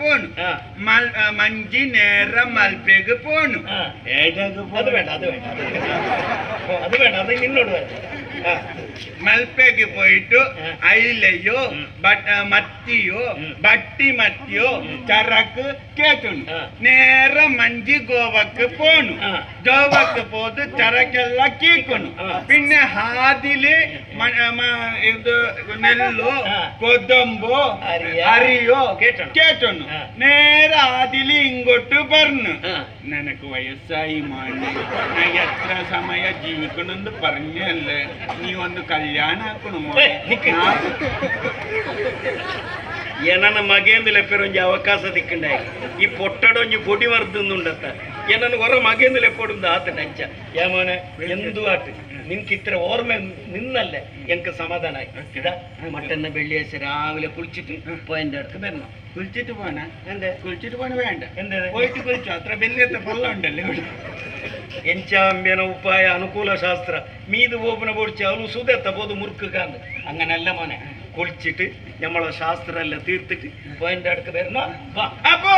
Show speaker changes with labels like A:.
A: പോണു മഞ്ചി നേരെ മൽപ്പേക്ക് പോണു
B: അത് വേണ്ട അത് വേണ്ട അത് വേണ്ട അത് നിന്നോട്
A: മൽപ്പേക്ക് പോയിട്ട് അയിലയോ മത്തിയോ ബട്ടി മത്തിയോ ചരക്ക് കേട്ടുന്നു നേരെ മഞ്ചി ഗോവക്ക് പോണു ഗോവക്ക് പോത്ത് ചരക്കെല്ലാം കീക്കണു പിന്നെ ഹാദില് ഇത് നെല്ലോ കൊതമ്പോ അരിയോ കേട്ടൊന്നു നേരെ ആദില് ഇങ്ങോട്ട് പറഞ്ഞു നിനക്ക് വയസ്സായി മാണ്ട് ഞാൻ എത്ര സമയ ജീവിക്കണമെന്ന് പറഞ്ഞല്ലേ നീ ഒന്ന് കല്യാണാക്കണമോ
B: ಏನನ್ನ ಮಗೇಂದಿಲ್ಲ ಪೆರೊಂಜಿ ಅವಕಾಶ ದಿಕ್ಕಂಡಾಯಿ ಈ ಪೊಟ್ಟಡೊಂಜಿ പൊടി മർദ്ദുന്നുണ്ടത്ത ಏನನ್ನ ಹೊರ ಮಗೇಂದಿಲ್ಲ ಪೊಡುಂದ ಆತ ನಂಚ ಯಾಮೋನೆ ಎಂದು ಆಟ ನಿನ್ക്ക് ഇത്ര ഓർമ്മ നിന്നല്ലേ എനിക്ക് സമാധാന ഇതാ മട്ടന്ന വെള്ളിയാഴ്ച രാവിലെ കുളിച്ചിട്ട് പോയിന്റെ അടുത്ത് വരണം
A: കുളിച്ചിട്ട് പോണ
B: എന്താ
A: കുളിച്ചിട്ട് പോണ വേണ്ട
B: എന്താ
A: പോയിട്ട് കുളിച്ചു അത്ര വലിയത്തെ പൊള്ളം ഉണ്ടല്ലോ
B: ಎಂಚಾಂಬ್ಯನ ಉಪಾಯ ಅನುಕೂಲ ಶಾಸ್ತ್ರ ಮೀದು ಓಪನ പൊടിച്ച് അവನು സുതെത്തപ്പോത് മുറുക്കാന്ന് അങ്ങനല്ല മോനെ കുളിച്ചിട്ട് നമ്മളെ ശാസ്ത്രം എല്ലാം തീർത്തിട്ട് പോയിന്റെ അടുക്ക് വരണം
A: അപ്പൊ